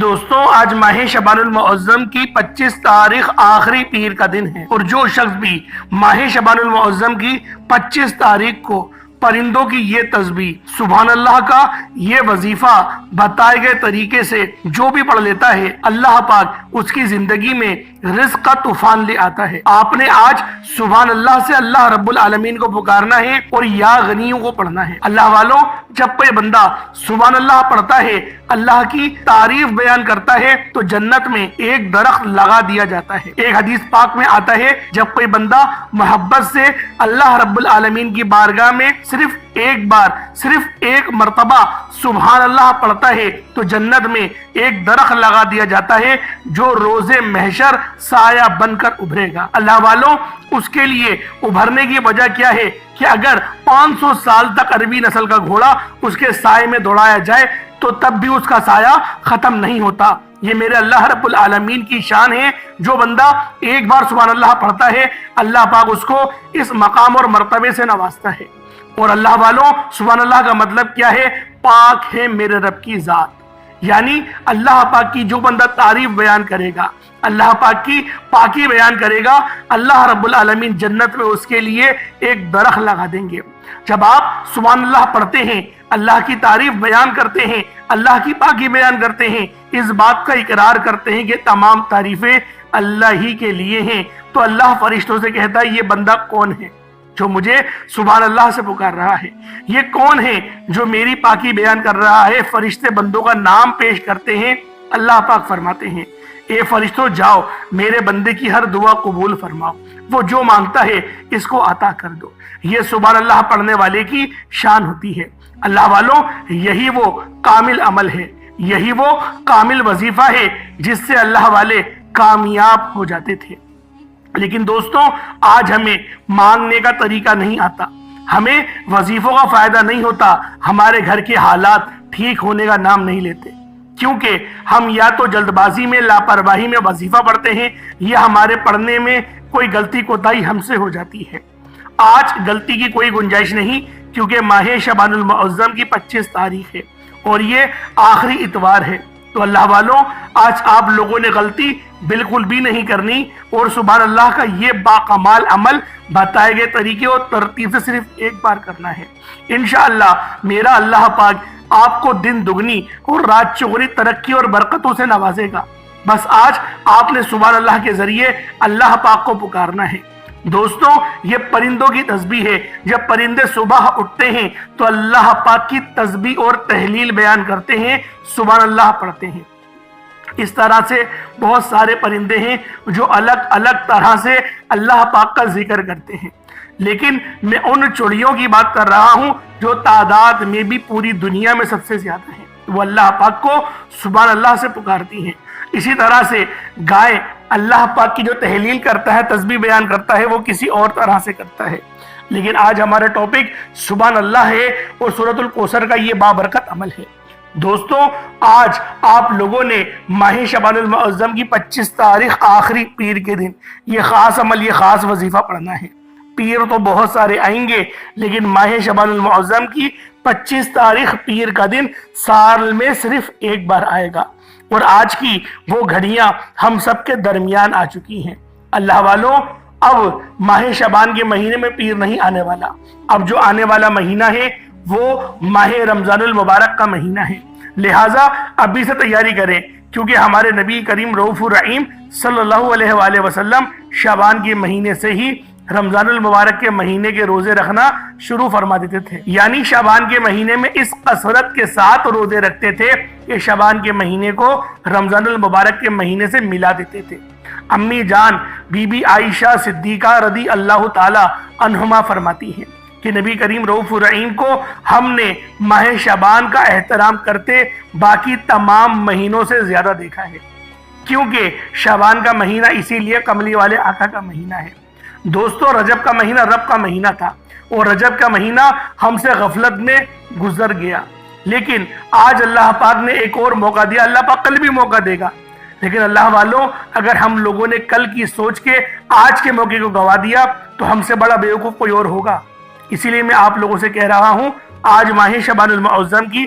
دوستوں آج ماہ شعبان المعظم کی 25 تاریخ آخری پیر کا دن ہے، اور جو شخص بھی ماہ شعبان المعظم کی 25 تاریخ کو پرندوں کی یہ تسبیح سبحان اللہ کا یہ وظیفہ بتائے گئے طریقے سے جو بھی پڑھ لیتا ہے، اللہ پاک اس کی زندگی میں رزق کا طوفان لے آتا ہے۔ آپ نے آج سبحان اللہ سے اللہ رب العالمین کو پکارنا ہے اور یا غنیوں کو پڑھنا ہے۔ اللہ والوں، جب کوئی بندہ سبحان اللہ پڑھتا ہے، اللہ کی تعریف بیان کرتا ہے، تو جنت میں ایک درخت لگا دیا جاتا ہے۔ ایک حدیث پاک میں آتا ہے، جب کوئی بندہ محبت سے اللہ رب العالمین کی بارگاہ میں صرف ایک مرتبہ سبحان اللہ پڑھتا ہے تو جنت میں ایک درخت لگا دیا جاتا ہے جو روز محشر سایہ بن کر ابھرے گا۔ اللہ والوں، اس کے لیے ابھرنے کی وجہ کیا ہے کہ اگر 500 سال تک عربی نسل کا گھوڑا اس کے سائے میں دوڑایا جائے تو تب بھی اس کا سایہ ختم نہیں ہوتا۔ یہ میرے اللہ رب العالمین کی شان ہے، جو بندہ ایک بار سبحان اللہ پڑھتا ہے، اللہ پاک اس کو اس مقام اور مرتبے سے نوازتا ہے۔ اور اللہ والوں، سبحان اللہ کا مطلب کیا ہے؟ پاک ہے میرے رب کی ذات، یعنی اللہ پاک کی جو بندہ تعریف بیان کرے گا، اللہ پاک کی پاکی بیان کرے گا، اللہ رب العالمین جنت میں اس کے لیے ایک درخت لگا دیں گے۔ جب آپ سبحان اللہ پڑھتے ہیں، اللہ کی تعریف بیان کرتے ہیں، اللہ کی پاکی بیان کرتے ہیں، اس بات کا اقرار کرتے ہیں کہ تمام تعریفیں اللہ ہی کے لیے ہیں، تو اللہ فرشتوں سے کہتا ہے یہ بندہ کون ہے جو مجھے سبحان اللہ سے پکار رہا ہے؟ یہ کون ہے جو میری پاکی بیان کر رہا ہے؟ فرشتے بندوں کا نام پیش کرتے ہیں، اللہ پاک فرماتے ہیں اے فرشتوں جاؤ میرے بندے کی ہر دعا قبول فرماؤ، وہ جو مانگتا ہے اس کو عطا کر دو۔ یہ سبحان اللہ پڑھنے والے کی شان ہوتی ہے۔ اللہ والوں، یہی وہ کامل عمل ہے، یہی وہ کامل وظیفہ ہے جس سے اللہ والے کامیاب ہو جاتے تھے۔ لیکن دوستوں، آج ہمیں مانگنے کا طریقہ نہیں آتا، ہمیں وظیفوں کا فائدہ نہیں ہوتا، ہمارے گھر کے حالات ٹھیک ہونے کا نام نہیں لیتے، کیونکہ ہم یا تو جلد بازی میں لاپرواہی میں وظیفہ پڑھتے ہیں، یا ہمارے پڑھنے میں کوئی غلطی کوتاہی ہم سے ہو جاتی ہے۔ آج غلطی کی کوئی گنجائش نہیں، کیونکہ ماہ شعبان المعظم کی 25 تاریخ ہے اور یہ آخری اتوار ہے۔ تو اللہ والوں، آج آپ لوگوں نے غلطی بالکل بھی نہیں کرنی، اور سبحان اللہ کا یہ باکمال عمل بتائے گئے طریقے اور ترتیب سے صرف ایک بار کرنا ہے۔ انشاءاللہ میرا اللہ پاک آپ کو دن دگنی اور رات چگنی ترقی اور برکتوں سے نوازے گا۔ بس آج آپ نے سبحان اللہ کے ذریعے اللہ پاک کو پکارنا ہے۔ دوستوں، یہ پرندوں کی تسبیح ہے۔ جب پرندے صبح اٹھتے ہیں تو اللہ پاک کی تسبیح اور تحلیل بیان کرتے ہیں، سبحان اللہ پڑھتے ہیں۔ اس طرح سے بہت سارے پرندے ہیں جو الگ الگ طرح سے اللہ پاک کا ذکر کرتے ہیں، لیکن میں ان چڑیوں کی بات کر رہا ہوں جو تعداد میں بھی پوری دنیا میں سب سے زیادہ ہیں، وہ اللہ پاک کو سبحان اللہ سے پکارتی ہیں۔ اسی طرح سے گائے اللہ پاک کی جو تحلیل کرتا ہے، تسبیح بیان کرتا ہے، وہ کسی اور طرح سے کرتا ہے۔ لیکن آج ہمارا ٹاپک سبحان اللہ ہے اور سورۃ الکوثر کا یہ بابرکت عمل ہے۔ دوستوں، آج آپ لوگوں نے ماہ شعبان المعظم کی 25 تاریخ آخری پیر کے دن یہ خاص عمل، یہ خاص وظیفہ پڑھنا ہے۔ پیر تو بہت سارے آئیں گے، لیکن ماہ شعبان المعظم کی 25 تاریخ پیر کا دن سال میں صرف ایک بار آئے گا، اور آج کی وہ گھڑیاں ہم سب کے درمیان آ چکی ہیں۔ اللہ والوں، اب ماہ شعبان کے مہینے میں پیر نہیں آنے والا، اب جو آنے والا مہینہ ہے وہ ماہ رمضان المبارک کا مہینہ ہے۔ لہٰذا ابھی سے تیاری کریں، کیونکہ ہمارے نبی کریم رؤوف الرحیم صلی اللہ علیہ وآلہ وسلم شعبان کے مہینے سے ہی رمضان المبارک کے مہینے کے روزے رکھنا شروع فرما دیتے تھے، یعنی شعبان کے مہینے میں اس کثرت کے ساتھ روزے رکھتے تھے کہ شعبان کے مہینے کو رمضان المبارک کے مہینے سے ملا دیتے تھے۔ امی جان بی بی عائشہ صدیقہ رضی اللہ تعالی عنہما فرماتی ہیں کہ نبی کریم رؤوف الرحیم کو ہم نے ماہ شعبان کا احترام کرتے باقی تمام مہینوں سے زیادہ دیکھا ہے، کیونکہ شعبان کا مہینہ اسی لیے کملی والے آقا کا مہینہ ہے۔ دوستو، رجب کا مہینہ رب کا مہینہ تھا، اور رجب کا مہینہ ہم سے غفلت میں گزر گیا، لیکن آج اللہ پاک نے ایک اور موقع دیا، اللہ پاک کل بھی موقع دے گا۔ لیکن اللہ والوں، اگر ہم لوگوں نے کل کی سوچ کے آج کے موقع کو گوا دیا تو ہم سے بڑا بیوقوف کوئی اور ہوگا۔ اسی لیے میں آپ لوگوں سے کہہ رہا ہوں، آج ماہ شعبان المعظم کی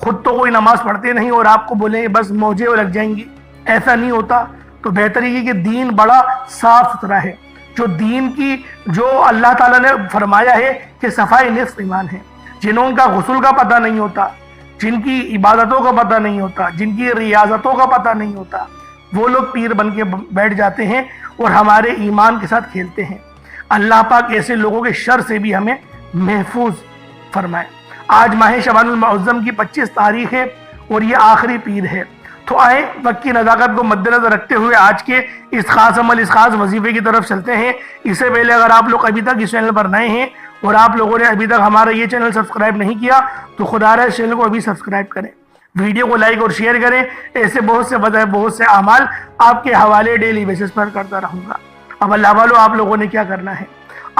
خود تو کوئی نماز پڑھتے نہیں اور آپ کو بولیں بس موجیں لگ جائیں گی، ایسا نہیں ہوتا۔ تو بہتری ہے کہ دین بڑا صاف ستھرا ہے، جو اللہ تعالیٰ نے فرمایا ہے کہ صفائی نصف ایمان ہے۔ جنہوں کا غسل کا پتہ نہیں ہوتا، جن کی عبادتوں کا پتہ نہیں ہوتا، جن کی ریاضتوں کا پتہ نہیں ہوتا، وہ لوگ پیر بن کے بیٹھ جاتے ہیں اور ہمارے ایمان کے ساتھ کھیلتے ہیں۔ اللہ پاک ایسے لوگوں کے شر سے بھی ہمیں محفوظ فرمائے۔ آج ماہ شعبان المعظم کی 25 تاریخ ہے اور یہ آخری پیر ہے۔ تو آئیں وقت کی نزاکت کو مد نظر رکھتے ہوئے آج کے اس خاص عمل، اس خاص وظیفے کی طرف چلتے ہیں۔ اس سے پہلے اگر آپ لوگ ابھی تک اس چینل پر نئے ہیں اور آپ لوگوں نے ابھی تک ہمارا یہ چینل سبسکرائب نہیں کیا تو خدا رہا اس چینل کو ابھی سبسکرائب کریں، ویڈیو کو لائک اور شیئر کریں۔ ایسے بہت سے اعمال آپ کے حوالے ڈیلی بیسس پر کرتا رہوں گا۔ اب اللہ والو، آپ لوگوں نے کیا کرنا ہے؟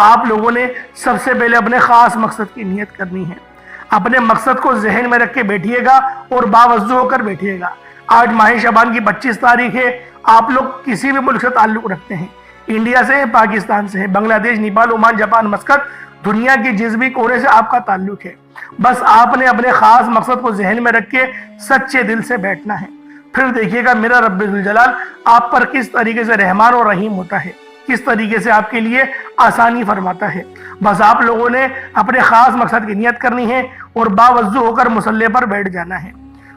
آپ لوگوں نے سب سے پہلے اپنے خاص مقصد کی نیت کرنی ہے۔ اپنے مقصد کو ذہن میں رکھ کے بیٹھیے گا اور باوضو ہو کر بیٹھیے گا۔ آج ماہ شعبان کی 25 تاریخ ہے۔ آپ لوگ کسی بھی ملک سے تعلق رکھتے ہیں، انڈیا سے، پاکستان سے، بنگلہ دیش، نیپال، عمان، جاپان، مسقط، دنیا کی جس بھی کونے سے آپ کا تعلق ہے، بس آپ نے اپنے خاص مقصد کو ذہن میں رکھ کے سچے دل سے بیٹھنا ہے۔ پھر دیکھیے گا میرا رب ذوالجلال آپ پر کس طریقے سے رحمان اور رحیم ہوتا ہے، کس طریقے سے آپ کے لیے آسانی فرماتا ہے۔ بس آپ لوگوں نے اپنے خاص مقصد کی نیت کرنی ہے اور باوضو ہو کر مصلی پر بیٹھ جانا ہے۔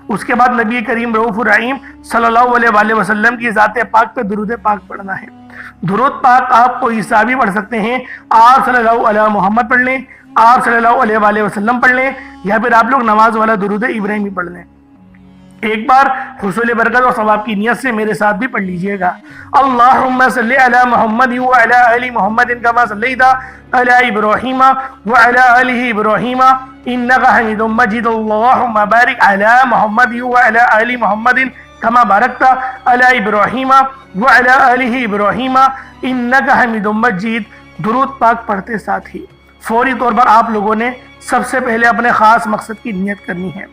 اس کے بعد نبی کریم رؤوف الرحیم صلی اللہ علیہ وآلہ وسلم کی ذات پاک پہ درود پاک پڑھنا ہے۔ درود پاک آپ کو عیسیٰ بھی پڑھ سکتے ہیں، آپ صلی اللہ علیہ محمد پڑھ لیں، آپ صلی اللہ علیہ وآلہ وسلم پڑھ لیں، یا پھر آپ لوگ نماز والا درود ابراہیمی پڑھ لیں۔ ایک بار حصول برکت اور ثواب کی نیت سے میرے ساتھ بھی پڑھ لیجئے گا۔ اللہم صلی علی محمد وعلی آل محمد کما صلیت علی ابراہیم وعلی آل ابراہیم انکا حمید مجید۔ اللہم بارک علی محمد وعلی آل محمد کما بارکت علی ابراہیم وعلی آل ابراہیم انکا حمید مجید۔ درود پاک پڑھتے ساتھ ہی فوری طور پر آپ لوگوں نے سب سے پہلے اپنے خاص مقصد کی نیت کرنی ہے۔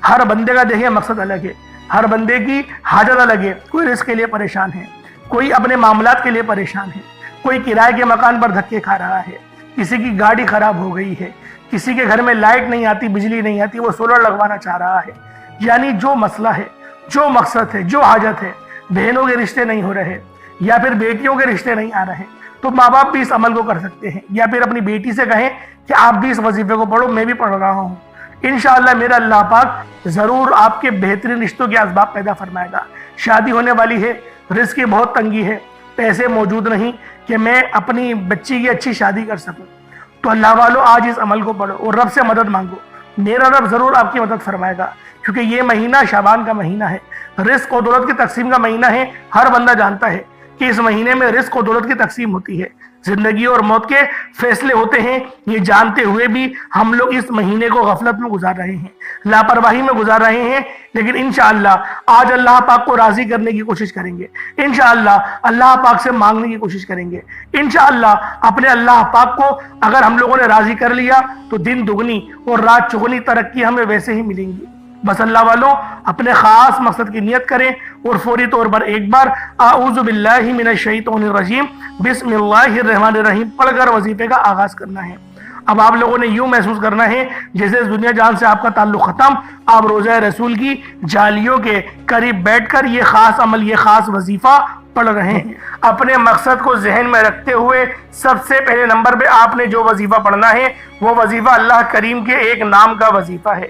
ہر بندے کا دیکھیں مقصد الگ ہے، ہر بندے کی حاجت الگ ہے۔ کوئی رزق کے لیے پریشان ہے، کوئی اپنے معاملات کے لیے پریشان ہے، کوئی کرائے کے مکان پر دھکے کھا رہا ہے، کسی کی گاڑی خراب ہو گئی ہے، کسی کے گھر میں لائٹ نہیں آتی، بجلی نہیں آتی، وہ سولر لگوانا چاہ رہا ہے۔ یعنی جو مسئلہ ہے، جو مقصد ہے، جو حاجت ہے، بہنوں کے رشتے نہیں ہو رہے یا پھر بیٹیوں کے رشتے نہیں آ رہے، تو ماں باپ بھی اس عمل کو کر سکتے ہیں، یا پھر اپنی بیٹی سے کہیں کہ آپ بھی اس وظیفے کو پڑھو، میں بھی پڑھ رہا ہوں۔ انشاءاللہ میرا اللہ پاک ضرور آپ کے بہترین رشتوں کے اسباب پیدا فرمائے گا۔ شادی ہونے والی ہے، رزق کی بہت تنگی ہے، پیسے موجود نہیں کہ میں اپنی بچی کی اچھی شادی کر سکوں، تو اللہ والو آج اس عمل کو پڑھو اور رب سے مدد مانگو۔ میرا رب ضرور آپ کی مدد فرمائے گا، کیونکہ یہ مہینہ شعبان کا مہینہ ہے، رزق و دولت کی تقسیم کا مہینہ ہے۔ ہر بندہ جانتا ہے کہ اس مہینے میں رزق و دولت کی تقسیم ہوتی ہے، زندگی اور موت کے فیصلے ہوتے ہیں۔ یہ جانتے ہوئے بھی ہم لوگ اس مہینے کو غفلت میں گزار رہے ہیں، لاپرواہی میں گزار رہے ہیں، لیکن انشاءاللہ آج اللہ پاک کو راضی کرنے کی کوشش کریں گے، انشاءاللہ اللہ پاک سے مانگنے کی کوشش کریں گے، انشاءاللہ اپنے اللہ پاک کو اگر ہم لوگوں نے راضی کر لیا تو دن دگنی اور رات چگنی ترقی ہمیں ویسے ہی ملیں گی۔ بس اللہ والوں اپنے خاص مقصد کی نیت کریں اور فوری طور پر ایک بار اعوذ باللہ من الشیطان الرجیم بسم اللہ الرحمن الرحیم پڑھ کر وظیفے کا آغاز کرنا ہے۔ اب آپ لوگوں نے یوں محسوس کرنا ہے جیسے دنیا جان سے آپ کا تعلق ختم، آپ روضہ رسول کی جالیوں کے قریب بیٹھ کر یہ خاص عمل، یہ خاص وظیفہ پڑھ رہے ہیں۔ اپنے مقصد کو ذہن میں رکھتے ہوئے سب سے پہلے نمبر پہ آپ نے جو وظیفہ پڑھنا ہے وہ وظیفہ اللہ کریم کے ایک نام کا وظیفہ ہے۔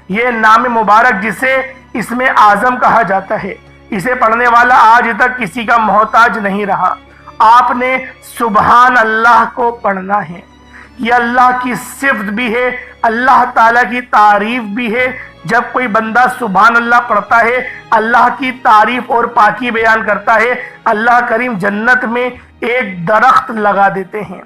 یہ نام مبارک جسے اسم اعظم کہا جاتا ہے، اسے پڑھنے والا آج تک کسی کا محتاج نہیں رہا۔ آپ نے سبحان اللہ کو پڑھنا ہے، یہ اللہ کی صفت بھی ہے، اللہ تعالیٰ کی تعریف بھی ہے۔ جب کوئی بندہ سبحان اللہ پڑھتا ہے، اللہ کی تعریف اور پاکی بیان کرتا ہے، اللہ کریم جنت میں ایک درخت لگا دیتے ہیں۔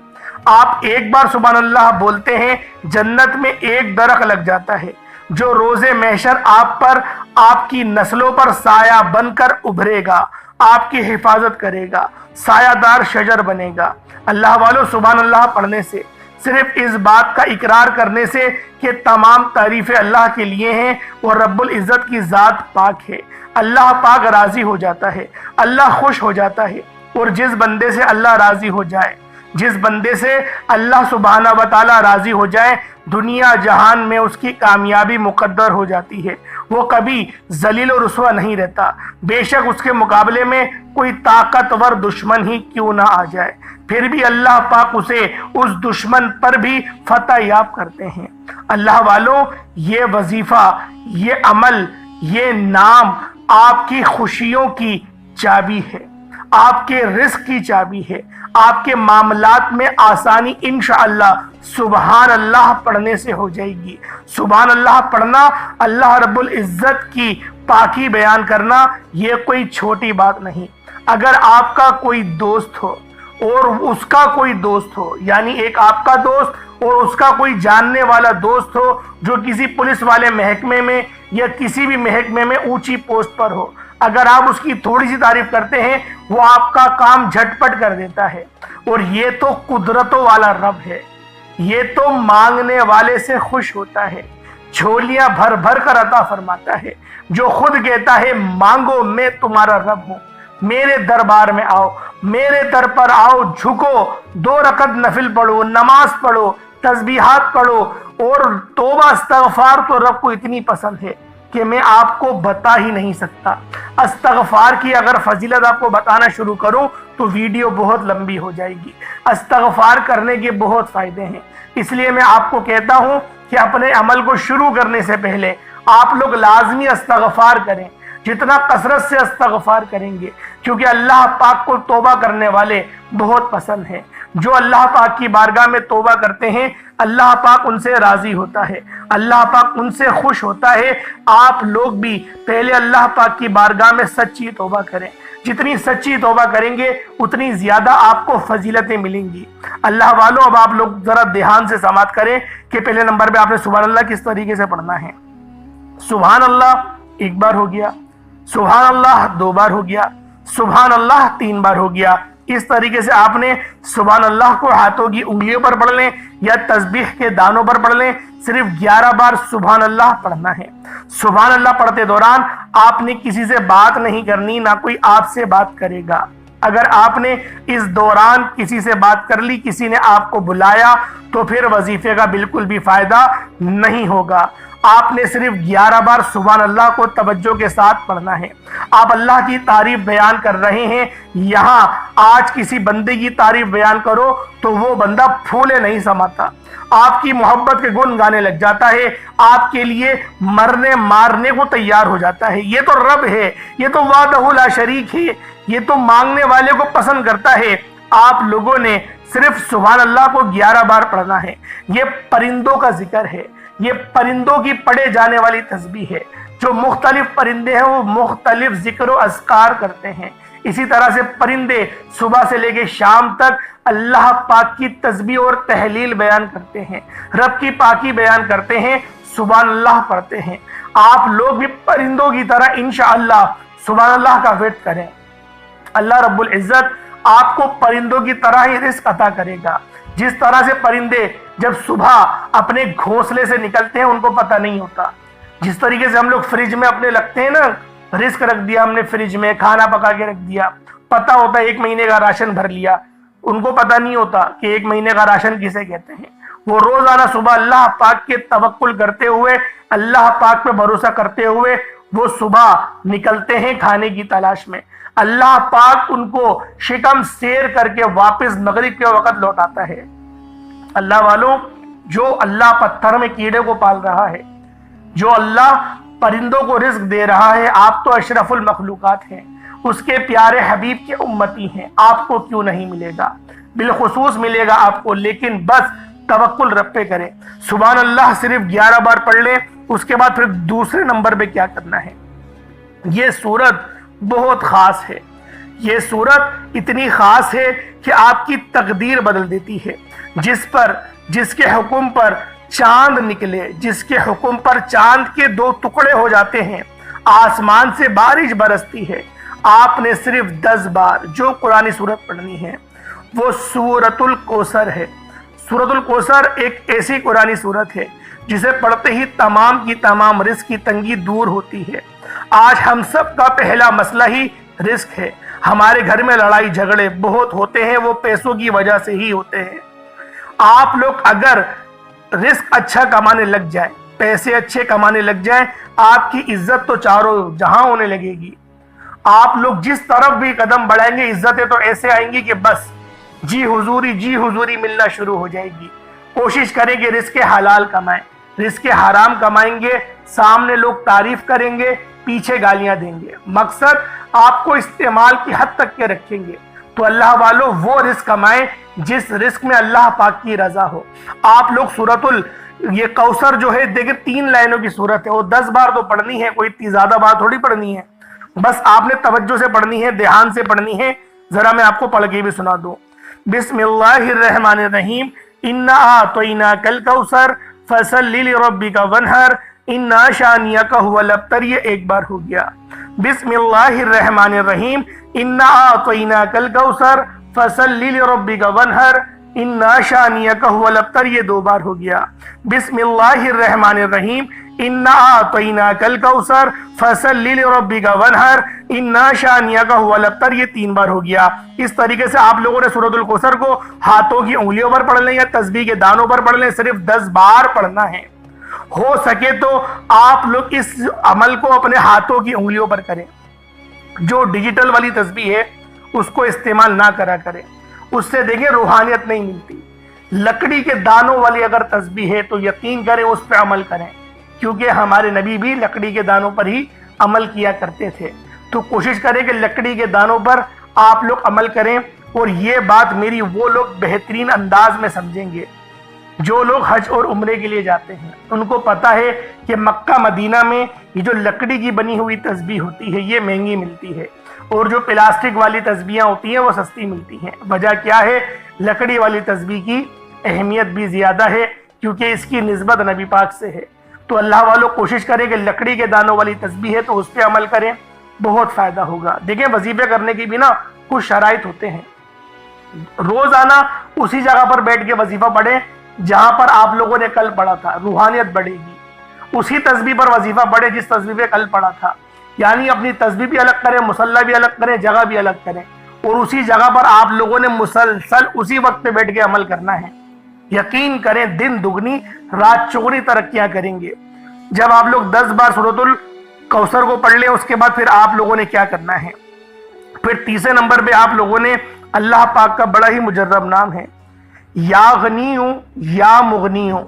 آپ ایک بار سبحان اللہ بولتے ہیں، جنت میں ایک درخت لگ جاتا ہے جو روز محشر آپ پر، آپ کی نسلوں پر سایہ بن کر ابھرے گا، آپ کی حفاظت کرے گا، سایہ دار شجر بنے گا۔ اللہ والو سبحان اللہ پڑھنے سے، صرف اس بات کا اقرار کرنے سے کہ تمام تعریفیں اللہ کے لیے ہیں اور رب العزت کی ذات پاک ہے، اللہ پاک راضی ہو جاتا ہے، اللہ خوش ہو جاتا ہے۔ اور جس بندے سے اللہ راضی ہو جائے، جس بندے سے اللہ سبحانہ و تعالی راضی ہو جائے دنیا جہان میں اس کی کامیابی مقدر ہو جاتی ہے، وہ کبھی ذلیل و رسوا نہیں رہتا، بے شک اس کے مقابلے میں کوئی طاقتور دشمن ہی کیوں نہ آ جائے، پھر بھی اللہ پاک اسے اس دشمن پر بھی فتح یاب کرتے ہیں۔ اللہ والوں، یہ وظیفہ، یہ عمل، یہ نام آپ کی خوشیوں کی چابی ہے، آپ کے رزق کی چابی ہے، آپ کے معاملات میں آسانی انشاءاللہ سبحان اللہ پڑھنے سے ہو جائے گی۔ سبحان اللہ پڑھنا، اللہ رب العزت کی پاکی بیان کرنا، یہ کوئی چھوٹی بات نہیں۔ اگر آپ کا کوئی دوست ہو اور اس کا کوئی دوست ہو، یعنی ایک آپ کا دوست اور اس کا کوئی جاننے والا دوست ہو جو کسی پولیس والے محکمے میں یا کسی بھی محکمے میں اونچی پوسٹ پر ہو، اگر آپ اس کی تھوڑی سی تعریف کرتے ہیں وہ آپ کا کام جھٹپٹ کر دیتا ہے۔ اور یہ تو قدرتوں والا رب ہے، یہ تو مانگنے والے سے خوش ہوتا ہے، جھولیاں بھر بھر کر عطا فرماتا ہے، جو خود کہتا ہے مانگو میں تمہارا رب ہوں، میرے دربار میں آؤ، میرے در پر آؤ، جھکو، 2 رکعت نفل پڑھو، نماز پڑھو، تسبیحات پڑھو، اور توبہ استغفار تو رب کو اتنی پسند ہے کہ میں آپ کو بتا ہی نہیں سکتا۔ استغفار کی اگر فضیلت آپ کو بتانا شروع کروں تو ویڈیو بہت لمبی ہو جائے گی۔ استغفار کرنے کے بہت فائدے ہیں، اس لیے میں آپ کو کہتا ہوں کہ اپنے عمل کو شروع کرنے سے پہلے آپ لوگ لازمی استغفار کریں، جتنا کثرت سے استغفار کریں گے، کیونکہ اللہ پاک کو توبہ کرنے والے بہت پسند ہیں۔ جو اللہ پاک کی بارگاہ میں توبہ کرتے ہیں اللہ پاک ان سے راضی ہوتا ہے، اللہ پاک ان سے خوش ہوتا ہے۔ آپ لوگ بھی پہلے اللہ پاک کی بارگاہ میں سچی توبہ کریں، جتنی سچی توبہ کریں گے اتنی زیادہ آپ کو فضیلتیں ملیں گی۔ اللہ والوں، اب آپ لوگ ذرا دھیان سے سماعت کریں کہ پہلے نمبر پہ آپ نے سبحان اللہ کس طریقے سے پڑھنا ہے۔ سبحان اللہ 1 بار ہو گیا، سبحان اللہ 2 بار ہو گیا، سبحان اللہ 3 بار ہو گیا۔ اس طریقے سے آپ نے سبحان اللہ کو ہاتھوں کی انگلیوں پر پڑھ لیں یا تسبیح کے دانوں پر پڑھ لیں، صرف 11 بار سبحان اللہ پڑھنا ہے۔ سبحان اللہ پڑھتے دوران آپ نے کسی سے بات نہیں کرنی، نہ کوئی آپ سے بات کرے گا۔ اگر آپ نے اس دوران کسی سے بات کر لی، کسی نے آپ کو بلایا، تو پھر وظیفے کا بالکل بھی فائدہ نہیں ہوگا۔ آپ نے صرف 11 بار سبحان اللہ کو توجہ کے ساتھ پڑھنا ہے۔ آپ اللہ کی تعریف بیان کر رہے ہیں، یہاں آج کسی بندے کی تعریف بیان کرو تو وہ بندہ پھولے نہیں سماتا، آپ کی محبت کے گن گانے لگ جاتا ہے، آپ کے لیے مرنے مارنے کو تیار ہو جاتا ہے۔ یہ تو رب ہے، یہ تو وحدہ لا شریک ہے، یہ تو مانگنے والے کو پسند کرتا ہے۔ آپ لوگوں نے صرف سبحان اللہ کو 11 بار پڑھنا ہے۔ یہ پرندوں کا ذکر ہے، یہ پرندوں کی پڑھے جانے والی تسبیح ہے۔ جو مختلف پرندے ہیں وہ مختلف ذکر و اذکار کرتے ہیں، اسی طرح سے پرندے صبح سے لے کے شام تک اللہ پاک کی تسبیح اور تحلیل بیان کرتے ہیں، رب کی پاکی بیان کرتے ہیں، سبحان اللہ پڑھتے ہیں۔ آپ لوگ بھی پرندوں کی طرح انشاءاللہ سبحان اللہ کا ویٹ کریں، اللہ رب العزت آپ کو پرندوں کی طرح ہی رزق عطا کرے گا۔ جس طرح سے پرندے جب صبح اپنے گھونسلے سے نکلتے ہیں ان کو پتہ نہیں ہوتا، جس طریقے سے ہم لوگ فریج میں اپنے لگتے ہیں نا، رزق رکھ دیا ہم نے فریج میں، کھانا پکا کے رکھ دیا، پتہ ہوتا ہے 1 مہینے کا راشن بھر لیا، ان کو پتہ نہیں ہوتا کہ 1 مہینے کا راشن کسے کہتے ہیں۔ وہ روزانہ صبح اللہ پاک کے توکل کرتے ہوئے، اللہ پاک پہ بھروسہ کرتے ہوئے وہ صبح نکلتے ہیں کھانے کی تلاش میں، اللہ پاک ان کو شکم سیر کر کے واپس مغرب کے وقت لوٹاتا ہے۔ اللہ والوں، جو اللہ پتھر میں کیڑے کو پال رہا ہے، جو اللہ پرندوں کو رزق دے رہا ہے، آپ تو اشرف المخلوقات ہیں، اس کے پیارے حبیب کے امتی ہیں، آپ کو کیوں نہیں ملے گا؟ بالخصوص ملے گا آپ کو، لیکن بس توکل رب پہ کریں۔ سبحان اللہ صرف 11 بار پڑھ لیں۔ اس کے بعد پھر دوسرے نمبر پہ کیا کرنا ہے؟ یہ سورت بہت خاص ہے، یہ سورت اتنی خاص ہے کہ آپ کی تقدیر بدل دیتی ہے۔ جس کے حکم پر چاند نکلے، جس کے حکم پر چاند کے 2 ٹکڑے ہو جاتے ہیں، آسمان سے بارش برستی ہے، آپ نے صرف 10 بار جو قرآنی سورت پڑھنی ہے وہ سورۃ الکوثر ہے۔ سورۃ الکوثر ایک ایسی قرآنی سورت ہے جسے پڑھتے ہی تمام کی تمام رزق کی تنگی دور ہوتی ہے۔ آج ہم سب کا پہلا مسئلہ ہی رزق ہے۔ ہمارے گھر میں لڑائی جھگڑے بہت ہوتے ہیں، وہ پیسوں کی وجہ سے ہی ہوتے ہیں۔ آپ لوگ اگر رزق اچھا کمانے لگ جائیں، پیسے اچھے کمانے لگ جائیں، آپ کی عزت تو چاروں جہاں ہونے لگے گی۔ آپ لوگ جس طرف بھی قدم بڑھائیں گے عزتیں تو ایسے آئیں گی کہ بس جی حضوری ملنا شروع ہو جائے گی۔ کوشش کریں کہ رزق حلال کمائیں، رزق حرام کمائیں گے سامنے لوگ تعریف کریں گے، پیچھے گالیاں دیں گے، مقصد آپ کو استعمال کی حد تک کے رکھیں گے۔ تو اللہ والوں وہ رزق کمائیں جس رزق میں اللہ پاک کی رضا ہو۔ آپ لوگ یہ کوثر جو ہے دیکھیں 3 لائنوں کی سورت ہے، وہ 10 بار تو پڑھنی ہے، کوئی اتنی زیادہ بار تھوڑی پڑھنی ہے، بس آپ نے توجہ سے پڑھنی ہے، دھیان سے پڑھنی ہے۔ ذرا میں آپ کو پڑھ کے بھی سنا دوں۔ بسم اللہ الرحمن الرحیم، انا اعطیناک الکوثر فصلی لربک وانحر انا شانیک هو الابتر۔ یہ ایک بار ہو گیا۔ بسم اللہ الرحمن الرحیم، انا اعطیناک الکوثر فصلی لربک وانحر انا شانیک هو الابتر۔ یہ 2 بار ہو گیا۔ بسم اللہ الرحمن الرحیم، انا اعطیناک الکوثر فصلی لربک وانحر انا شانیک هو الابتر۔ یہ 3 بار ہو گیا۔ اس طریقے سے آپ لوگوں نے سورۃ الکوثر کو ہاتھوں کی انگلیوں پر پڑھ لیں یا تسبیح کے دانوں پر پڑھ لیں، صرف 10 بار پڑھنا ہے۔ ہو سکے تو آپ لوگ اس عمل کو اپنے ہاتھوں کی انگلیوں پر کریں۔ جو ڈیجیٹل والی تسبیح ہے اس کو استعمال نہ کرا کریں، اس سے دیکھیں روحانیت نہیں ملتی۔ لکڑی کے دانوں والی اگر تسبیح ہے تو یقین کریں اس پہ عمل کریں، کیونکہ ہمارے نبی بھی لکڑی کے دانوں پر ہی عمل کیا کرتے تھے۔ تو کوشش کریں کہ لکڑی کے دانوں پر آپ لوگ عمل کریں، اور یہ بات میری وہ لوگ بہترین انداز میں سمجھیں گے جو لوگ حج اور عمرے کے لیے جاتے ہیں۔ ان کو پتا ہے کہ مکہ مدینہ میں یہ جو لکڑی کی بنی ہوئی تسبیح ہوتی ہے یہ مہنگی ملتی ہے، اور جو پلاسٹک والی تسبیحاں ہوتی ہیں وہ سستی ملتی ہیں۔ وجہ کیا ہے؟ لکڑی والی تسبیح کی اہمیت بھی زیادہ ہے، کیونکہ اس کی نسبت نبی پاک سے ہے۔ تو اللہ والوں کوشش کریں کہ لکڑی کے دانوں والی تسبیح ہے تو اس پہ عمل کریں، بہت فائدہ ہوگا۔ دیکھیں وظیفے کرنے کی بھی نا کچھ شرائط ہوتے ہیں۔ روزانہ اسی جگہ پر بیٹھ کے وظیفہ پڑھیں جہاں پر آپ لوگوں نے کل پڑھا تھا، روحانیت بڑھے گی۔ اسی تسبیح پر وظیفہ پڑھیں جس تسبیح پہ کل پڑھا تھا، یعنی اپنی تسبیح بھی الگ کریں، مصلی بھی الگ کریں، جگہ بھی الگ کریں، اور اسی جگہ پر آپ لوگوں نے مسلسل اسی وقت پہ بیٹھ کے عمل کرنا ہے۔ یقین کریں دن دگنی رات چگنی ترقیاں کریں گے۔ جب آپ لوگ 10 بار سورۃ الکوثر کو پڑھ لیں اس کے بعد پھر آپ لوگوں نے کیا کرنا ہے؟ پھر تیسرے نمبر پہ آپ لوگوں نے اللہ پاک کا بڑا ہی مجرب نام ہے یا غنیوں یا مغنیوں۔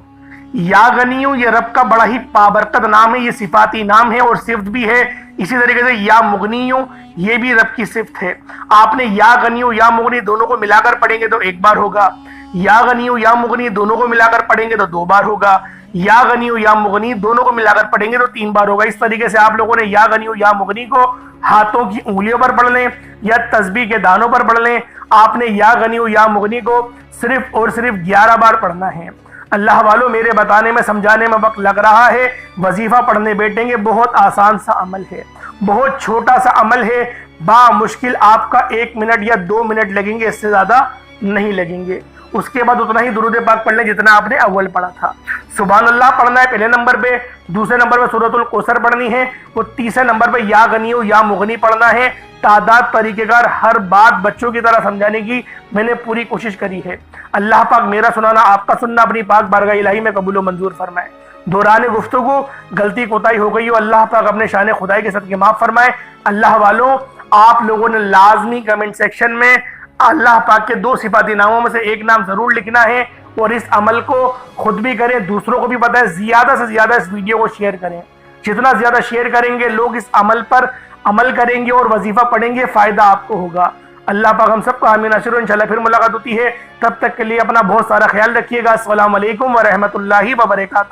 یا غنیوں یہ رب کا بڑا ہی بابرکت نام ہے، یہ صفاتی نام ہے اور صفت بھی ہے۔ اسی طریقے سے یا مغنیوں یہ بھی رب کی صفت ہے۔ آپ نے یا غنیوں یا مغنی دونوں کو ملا کر پڑھیں گے تو 1 بار ہوگا، یا غنیوں یا مغنی دونوں کو ملا کر پڑھیں گے تو 2 بار ہوگا، یا غنیوں یا مغنی دونوں کو ملا کر پڑھیں گے تو 3 بار ہوگا۔ اس طریقے سے آپ لوگوں نے یا غنیوں یا مغنی کو ہاتھوں کی انگلیوں پر پڑھ لیں یا تسبیح کے دانوں پر پڑھ لیں۔ آپ نے یا غنیوں یا مغنی کو صرف اور صرف 11 بار پڑھنا ہے۔ اللہ والوں میرے بتانے میں سمجھانے میں وقت لگ رہا ہے، وظیفہ پڑھنے بیٹھیں گے، بہت آسان سا عمل ہے، بہت چھوٹا سا عمل ہے، بامشکل آپ کا 1 منٹ یا 2 منٹ لگیں گے، اس سے زیادہ نہیں لگیں گے۔ اس کے بعد اتنا ہی درود پاک پڑھ لیں جتنا آپ نے اول پڑھا تھا۔ سبحان اللہ پڑھنا ہے پہلے نمبر پہ، دوسرے نمبر پہ سورۃ الکوثر پڑھنی ہے، اور تیسرے نمبر پہ یا غنیوں یا مغنی پڑھنا ہے۔ تعداد طریقہ کار ہر بات بچوں کی طرح سمجھانے کی میں نے پوری کوشش کری ہے۔ اللہ پاک میرا سنانا آپ کا سننا اپنی پاک بارگاہ الہی میں قبول و منظور فرمائے۔ دوران گفتگو غلطی کوتاہی ہو گئی ہو، اللہ پاک اپنے شان خدائی کے صدقے معاف فرمائے۔ اللہ والوں آپ لوگوں نے لازمی کمنٹ سیکشن میں اللہ پاک کے 2 صفاتی ناموں میں سے ایک نام ضرور لکھنا ہے، اور اس عمل کو خود بھی کریں، دوسروں کو بھی بتائیں، زیادہ سے زیادہ اس ویڈیو کو شیئر کریں۔ جتنا زیادہ شیئر کریں گے لوگ اس عمل پر عمل کریں گے اور وظیفہ پڑھیں گے، فائدہ آپ کو ہوگا۔ اللہ پاک ہم سب کو آمین ناصر، انشاءاللہ پھر ملاقات ہوتی ہے، تب تک کے لیے اپنا بہت سارا خیال رکھیے گا۔ السلام علیکم ورحمۃ اللہ وبرکاتہ۔